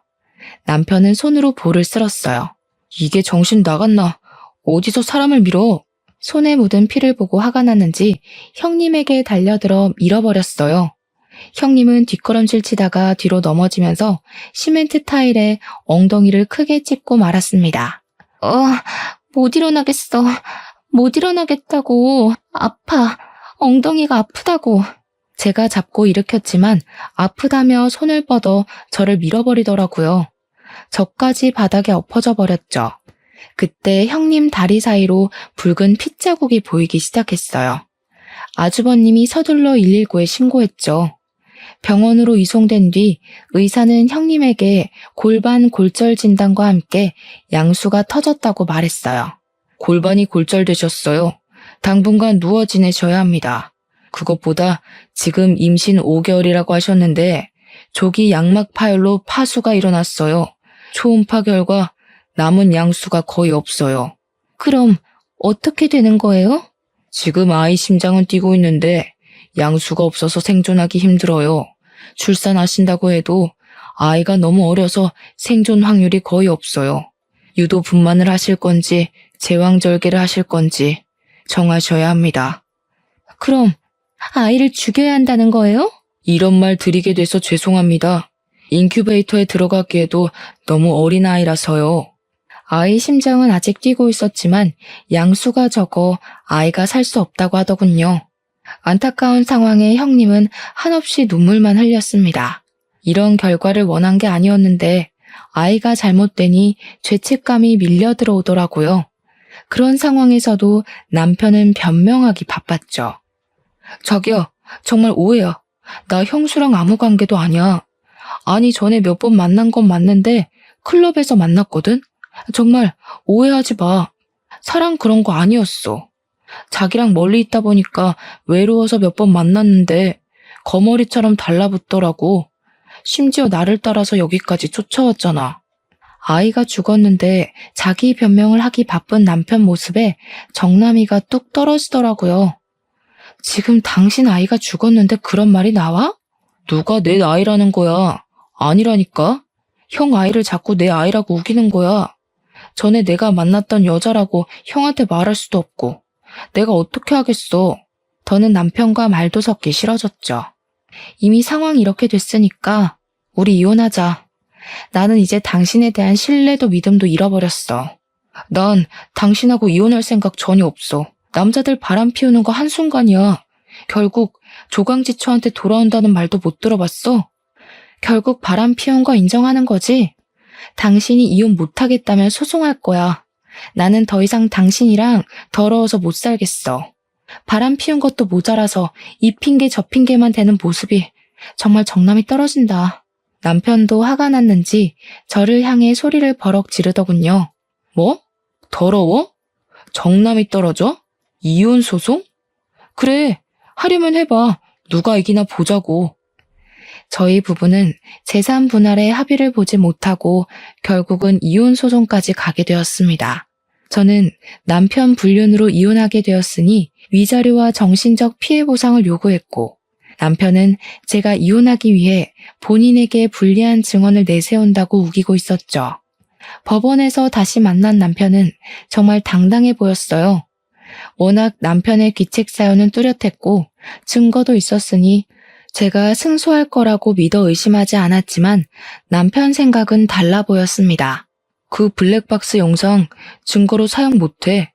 남편은 손으로 볼을 쓸었어요. 이게 정신 나갔나? 어디서 사람을 밀어? 손에 묻은 피를 보고 화가 났는지 형님에게 달려들어 밀어버렸어요. 형님은 뒷걸음질 치다가 뒤로 넘어지면서 시멘트 타일에 엉덩이를 크게 찝고 말았습니다. 못 일어나겠어. 못 일어나겠다고. 아파. 엉덩이가 아프다고. 제가 잡고 일으켰지만 아프다며 손을 뻗어 저를 밀어버리더라고요. 저까지 바닥에 엎어져 버렸죠. 그때 형님 다리 사이로 붉은 핏자국이 보이기 시작했어요. 아주버님이 서둘러 119에 신고했죠. 병원으로 이송된 뒤 의사는 형님에게 골반 골절 진단과 함께 양수가 터졌다고 말했어요. 골반이 골절되셨어요. 당분간 누워 지내셔야 합니다. 그것보다 지금 임신 5개월이라고 하셨는데 조기 양막 파열로 파수가 일어났어요. 초음파 결과 남은 양수가 거의 없어요. 그럼 어떻게 되는 거예요? 지금 아이 심장은 뛰고 있는데 양수가 없어서 생존하기 힘들어요. 출산하신다고 해도 아이가 너무 어려서 생존 확률이 거의 없어요. 유도 분만을 하실 건지 제왕절개를 하실 건지 정하셔야 합니다. 그럼 아이를 죽여야 한다는 거예요? 이런 말 드리게 돼서 죄송합니다. 인큐베이터에 들어가기에도 너무 어린 아이라서요. 아이 심장은 아직 뛰고 있었지만 양수가 적어 아이가 살 수 없다고 하더군요. 안타까운 상황에 형님은 한없이 눈물만 흘렸습니다. 이런 결과를 원한 게 아니었는데 아이가 잘못되니 죄책감이 밀려 들어오더라고요. 그런 상황에서도 남편은 변명하기 바빴죠. 자기야, 정말 오해야. 나 형수랑 아무 관계도 아니야. 아니, 전에 몇 번 만난 건 맞는데 클럽에서 만났거든? 정말 오해하지 마. 사랑 그런 거 아니었어. 자기랑 멀리 있다 보니까 외로워서 몇 번 만났는데 거머리처럼 달라붙더라고. 심지어 나를 따라서 여기까지 쫓아왔잖아. 아이가 죽었는데 자기 변명을 하기 바쁜 남편 모습에 정남이가 뚝 떨어지더라고요. 지금 당신 아이가 죽었는데 그런 말이 나와? 누가 내 아이라는 거야? 아니라니까? 형 아이를 자꾸 내 아이라고 우기는 거야. 전에 내가 만났던 여자라고 형한테 말할 수도 없고. 내가 어떻게 하겠어. 더는 남편과 말도 섞기 싫어졌죠. 이미 상황이 이렇게 됐으니까 우리 이혼하자. 나는 이제 당신에 대한 신뢰도 믿음도 잃어버렸어. 난 당신하고 이혼할 생각 전혀 없어. 남자들 바람 피우는 거 한순간이야. 결국 조강지처한테 돌아온다는 말도 못 들어봤어. 결국 바람 피운 거 인정하는 거지. 당신이 이혼 못하겠다면 소송할 거야. 나는 더 이상 당신이랑 더러워서 못 살겠어. 바람 피운 것도 모자라서 이 핑계 저 핑계만 대는 모습이 정말 정남이 떨어진다. 남편도 화가 났는지 저를 향해 소리를 버럭 지르더군요. 뭐? 더러워? 정남이 떨어져? 이혼 소송? 그래, 하려면 해봐. 누가 이기나 보자고. 저희 부부는 재산 분할에 합의를 보지 못하고 결국은 이혼 소송까지 가게 되었습니다. 저는 남편 불륜으로 이혼하게 되었으니 위자료와 정신적 피해 보상을 요구했고, 남편은 제가 이혼하기 위해 본인에게 불리한 증언을 내세운다고 우기고 있었죠. 법원에서 다시 만난 남편은 정말 당당해 보였어요. 워낙 남편의 귀책 사연은 뚜렷했고 증거도 있었으니 제가 승소할 거라고 믿어 의심하지 않았지만 남편 생각은 달라 보였습니다. 그 블랙박스 영상 증거로 사용 못해.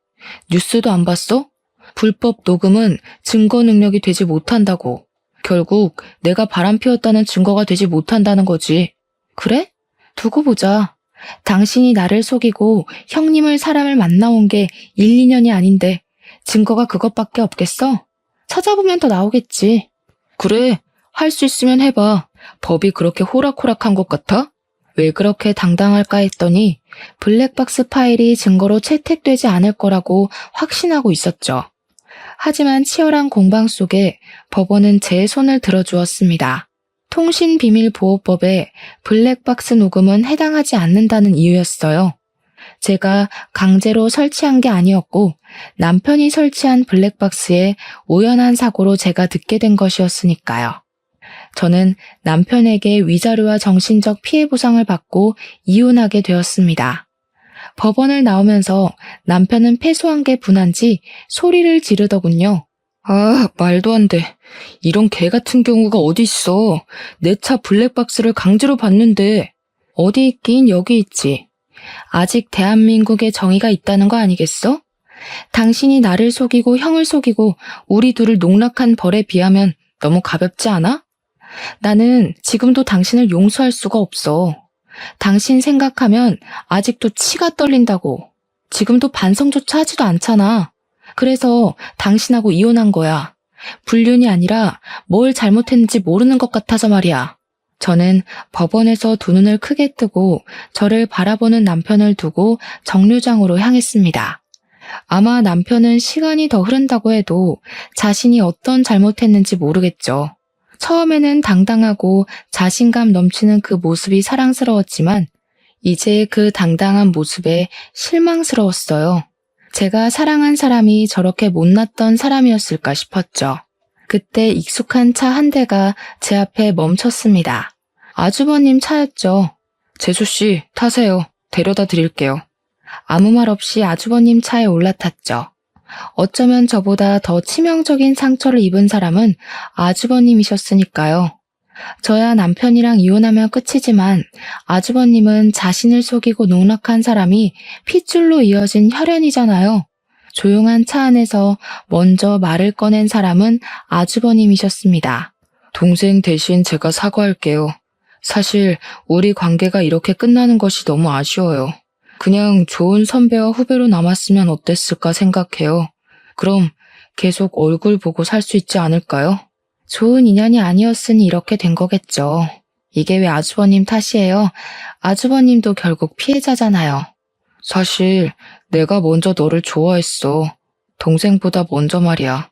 뉴스도 안 봤어? 불법 녹음은 증거 능력이 되지 못한다고. 결국 내가 바람 피웠다는 증거가 되지 못한다는 거지. 그래? 두고 보자. 당신이 나를 속이고 형님을 사람을 만나온 게 1, 2년이 아닌데 증거가 그것밖에 없겠어? 찾아보면 더 나오겠지. 그래, 할 수 있으면 해봐. 법이 그렇게 호락호락한 것 같아? 왜 그렇게 당당할까 했더니 블랙박스 파일이 증거로 채택되지 않을 거라고 확신하고 있었죠. 하지만 치열한 공방 속에 법원은 제 손을 들어주었습니다. 통신비밀보호법에 블랙박스 녹음은 해당하지 않는다는 이유였어요. 제가 강제로 설치한 게 아니었고 남편이 설치한 블랙박스에 우연한 사고로 제가 듣게 된 것이었으니까요. 저는 남편에게 위자료와 정신적 피해 보상을 받고 이혼하게 되었습니다. 법원을 나오면서 남편은 패소한 게 분한지 소리를 지르더군요. 아, 말도 안 돼. 이런 개 같은 경우가 어디 있어. 내 차 블랙박스를 강제로 받는데. 어디 있긴 여기 있지. 아직 대한민국에 정의가 있다는 거 아니겠어? 당신이 나를 속이고 형을 속이고 우리 둘을 농락한 벌에 비하면 너무 가볍지 않아? 나는 지금도 당신을 용서할 수가 없어. 당신 생각하면 아직도 치가 떨린다고. 지금도 반성조차 하지도 않잖아. 그래서 당신하고 이혼한 거야. 불륜이 아니라 뭘 잘못했는지 모르는 것 같아서 말이야. 저는 법원에서 두 눈을 크게 뜨고 저를 바라보는 남편을 두고 정류장으로 향했습니다. 아마 남편은 시간이 더 흐른다고 해도 자신이 어떤 잘못했는지 모르겠죠. 처음에는 당당하고 자신감 넘치는 그 모습이 사랑스러웠지만 이제 그 당당한 모습에 실망스러웠어요. 제가 사랑한 사람이 저렇게 못났던 사람이었을까 싶었죠. 그때 익숙한 차 한 대가 제 앞에 멈췄습니다. 아주버님 차였죠. 재수씨, 타세요. 데려다 드릴게요. 아무 말 없이 아주버님 차에 올라탔죠. 어쩌면 저보다 더 치명적인 상처를 입은 사람은 아주버님이셨으니까요. 저야 남편이랑 이혼하면 끝이지만 아주버님은 자신을 속이고 농락한 사람이 핏줄로 이어진 혈연이잖아요. 조용한 차 안에서 먼저 말을 꺼낸 사람은 아주버님이셨습니다. 동생 대신 제가 사과할게요. 사실 우리 관계가 이렇게 끝나는 것이 너무 아쉬워요. 그냥 좋은 선배와 후배로 남았으면 어땠을까 생각해요. 그럼 계속 얼굴 보고 살 수 있지 않을까요? 좋은 인연이 아니었으니 이렇게 된 거겠죠. 이게 왜 아주버님 탓이에요? 아주버님도 결국 피해자잖아요. 사실 내가 먼저 너를 좋아했어. 동생보다 먼저 말이야.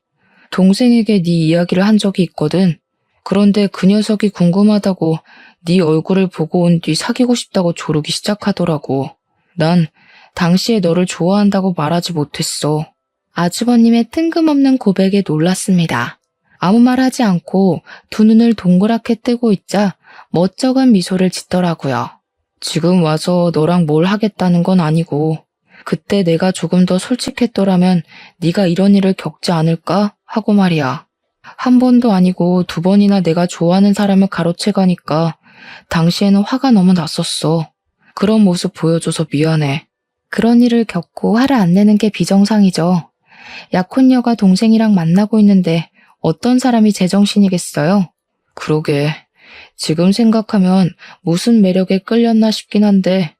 동생에게 네 이야기를 한 적이 있거든. 그런데 그 녀석이 궁금하다고 네 얼굴을 보고 온 뒤 사귀고 싶다고 조르기 시작하더라고. 난 당시에 너를 좋아한다고 말하지 못했어. 아주버님의 뜬금없는 고백에 놀랐습니다. 아무 말 하지 않고 두 눈을 동그랗게 뜨고 있자 멋쩍은 미소를 짓더라고요. 지금 와서 너랑 뭘 하겠다는 건 아니고 그때 내가 조금 더 솔직했더라면 네가 이런 일을 겪지 않을까 하고 말이야. 한 번도 아니고 두 번이나 내가 좋아하는 사람을 가로채가니까 당시에는 화가 너무 났었어. 그런 모습 보여줘서 미안해. 그런 일을 겪고 화를 안 내는 게 비정상이죠. 약혼녀가 동생이랑 만나고 있는데 어떤 사람이 제정신이겠어요? 그러게. 지금 생각하면 무슨 매력에 끌렸나 싶긴 한데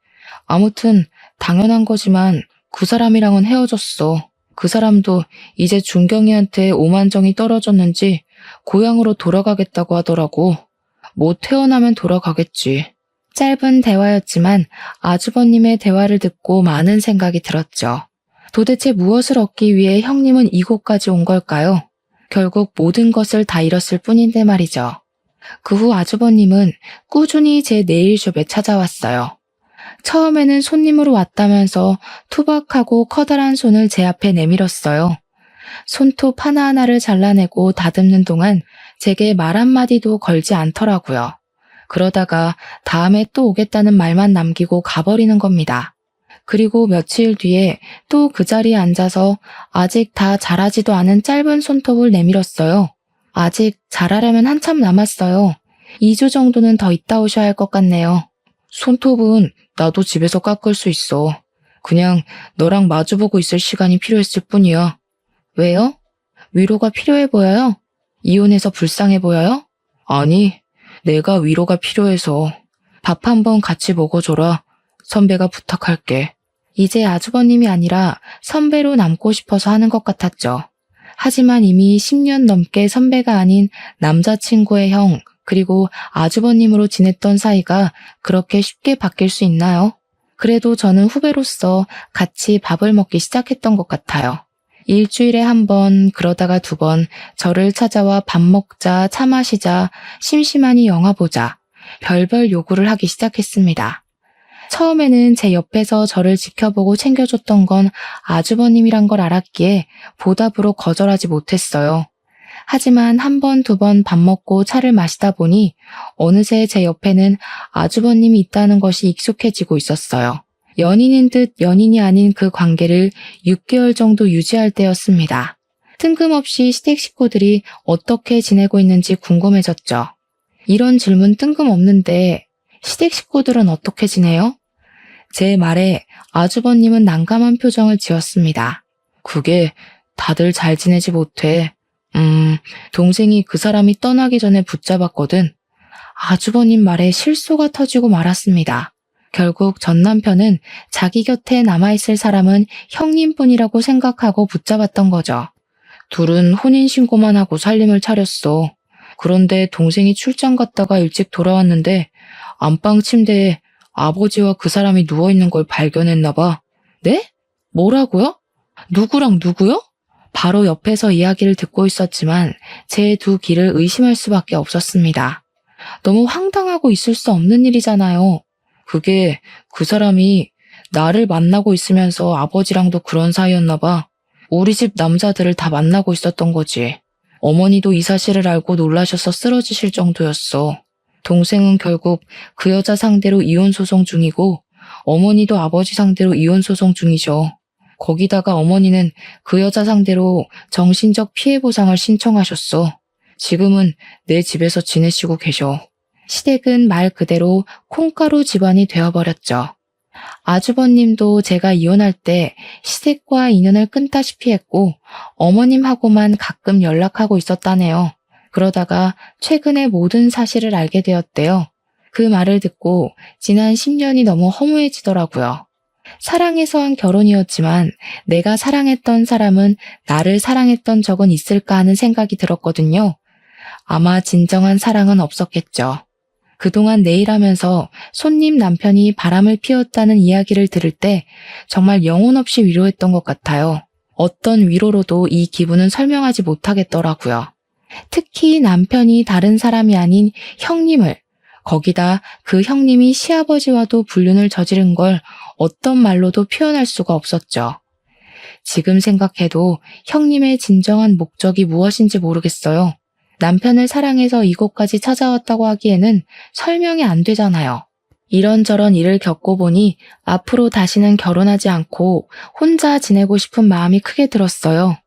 아무튼 당연한 거지만 그 사람이랑은 헤어졌어. 그 사람도 이제 준경이한테 오만정이 떨어졌는지 고향으로 돌아가겠다고 하더라고. 뭐 태어나면 돌아가겠지. 짧은 대화였지만 아주버님의 대화를 듣고 많은 생각이 들었죠. 도대체 무엇을 얻기 위해 형님은 이곳까지 온 걸까요? 결국 모든 것을 다 잃었을 뿐인데 말이죠. 그 후 아주버님은 꾸준히 제 네일숍에 찾아왔어요. 처음에는 손님으로 왔다면서 투박하고 커다란 손을 제 앞에 내밀었어요. 손톱 하나하나를 잘라내고 다듬는 동안 제게 말 한마디도 걸지 않더라고요. 그러다가 다음에 또 오겠다는 말만 남기고 가버리는 겁니다. 그리고 며칠 뒤에 또 그 자리에 앉아서 아직 다 자라지도 않은 짧은 손톱을 내밀었어요. 아직 자라려면 한참 남았어요. 2주 정도는 더 있다 오셔야 할 것 같네요. 손톱은 나도 집에서 깎을 수 있어. 그냥 너랑 마주보고 있을 시간이 필요했을 뿐이야. 왜요? 위로가 필요해 보여요? 이혼해서 불쌍해 보여요? 아니, 내가 위로가 필요해서. 밥 한번 같이 먹어줘라. 선배가 부탁할게. 이제 아주버님이 아니라 선배로 남고 싶어서 하는 것 같았죠. 하지만 이미 10년 넘게 선배가 아닌 남자친구의 형, 그리고 아주버님으로 지냈던 사이가 그렇게 쉽게 바뀔 수 있나요? 그래도 저는 후배로서 같이 밥을 먹기 시작했던 것 같아요. 일주일에 한 번, 그러다가 2번 저를 찾아와 밥 먹자, 차 마시자, 심심하니 영화 보자, 별별 요구를 하기 시작했습니다. 처음에는 제 옆에서 저를 지켜보고 챙겨줬던 건 아주버님이란 걸 알았기에 보답으로 거절하지 못했어요. 하지만 1번, 2번 밥 먹고 차를 마시다 보니 어느새 제 옆에는 아주버님이 있다는 것이 익숙해지고 있었어요. 연인인 듯 연인이 아닌 그 관계를 6개월 정도 유지할 때였습니다. 뜬금없이 시댁 식구들이 어떻게 지내고 있는지 궁금해졌죠. 이런 질문 뜬금없는데 시댁 식구들은 어떻게 지내요? 제 말에 아주버님은 난감한 표정을 지었습니다. 그게 다들 잘 지내지 못해. 동생이 그 사람이 떠나기 전에 붙잡았거든. 아주버님 말에 실소가 터지고 말았습니다. 결국 전 남편은 자기 곁에 남아있을 사람은 형님뿐이라고 생각하고 붙잡았던 거죠. 둘은 혼인신고만 하고 살림을 차렸어. 그런데 동생이 출장 갔다가 일찍 돌아왔는데 안방 침대에 아버지와 그 사람이 누워있는 걸 발견했나 봐. 네? 뭐라고요? 누구랑 누구요? 바로 옆에서 이야기를 듣고 있었지만 제 두 귀를 의심할 수밖에 없었습니다. 너무 황당하고 있을 수 없는 일이잖아요. 그게 그 사람이 나를 만나고 있으면서 아버지랑도 그런 사이였나 봐. 우리 집 남자들을 다 만나고 있었던 거지. 어머니도 이 사실을 알고 놀라셔서 쓰러지실 정도였어. 동생은 결국 그 여자 상대로 이혼 소송 중이고 어머니도 아버지 상대로 이혼 소송 중이셔. 거기다가 어머니는 그 여자 상대로 정신적 피해 보상을 신청하셨어. 지금은 내 집에서 지내시고 계셔. 시댁은 말 그대로 콩가루 집안이 되어버렸죠. 아주버님도 제가 이혼할 때 시댁과 인연을 끊다시피 했고 어머님하고만 가끔 연락하고 있었다네요. 그러다가 최근에 모든 사실을 알게 되었대요. 그 말을 듣고 지난 10년이 너무 허무해지더라고요. 사랑해서 한 결혼이었지만 내가 사랑했던 사람은 나를 사랑했던 적은 있을까 하는 생각이 들었거든요. 아마 진정한 사랑은 없었겠죠. 그동안 내일하면서 손님 남편이 바람을 피웠다는 이야기를 들을 때 정말 영혼 없이 위로했던 것 같아요. 어떤 위로로도 이 기분은 설명하지 못하겠더라고요. 특히 남편이 다른 사람이 아닌 형님을, 거기다 그 형님이 시아버지와도 불륜을 저지른 걸 어떤 말로도 표현할 수가 없었죠. 지금 생각해도 형님의 진정한 목적이 무엇인지 모르겠어요. 남편을 사랑해서 이곳까지 찾아왔다고 하기에는 설명이 안 되잖아요. 이런저런 일을 겪어보니 앞으로 다시는 결혼하지 않고 혼자 지내고 싶은 마음이 크게 들었어요.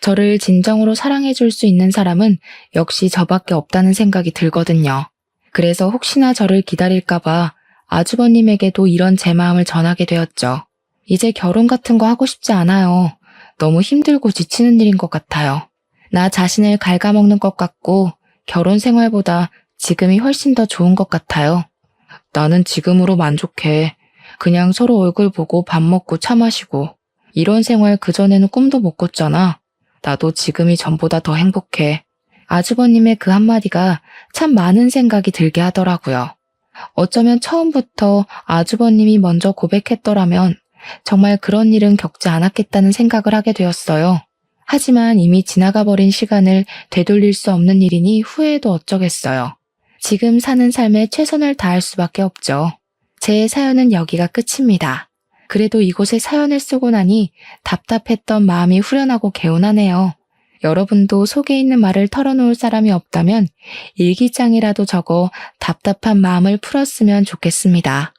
저를 진정으로 사랑해줄 수 있는 사람은 역시 저밖에 없다는 생각이 들거든요. 그래서 혹시나 저를 기다릴까봐 아주버님에게도 이런 제 마음을 전하게 되었죠. 이제 결혼 같은 거 하고 싶지 않아요. 너무 힘들고 지치는 일인 것 같아요. 나 자신을 갉아먹는 것 같고 결혼 생활보다 지금이 훨씬 더 좋은 것 같아요. 나는 지금으로 만족해. 그냥 서로 얼굴 보고 밥 먹고 차 마시고. 이런 생활 그전에는 꿈도 못 꿨잖아. 나도 지금이 전보다 더 행복해. 아주버님의 그 한마디가 참 많은 생각이 들게 하더라고요. 어쩌면 처음부터 아주버님이 먼저 고백했더라면 정말 그런 일은 겪지 않았겠다는 생각을 하게 되었어요. 하지만 이미 지나가 버린 시간을 되돌릴 수 없는 일이니 후회해도 어쩌겠어요. 지금 사는 삶에 최선을 다할 수밖에 없죠. 제 사연은 여기가 끝입니다. 그래도 이곳에 사연을 쓰고 나니 답답했던 마음이 후련하고 개운하네요. 여러분도 속에 있는 말을 털어놓을 사람이 없다면 일기장이라도 적어 답답한 마음을 풀었으면 좋겠습니다.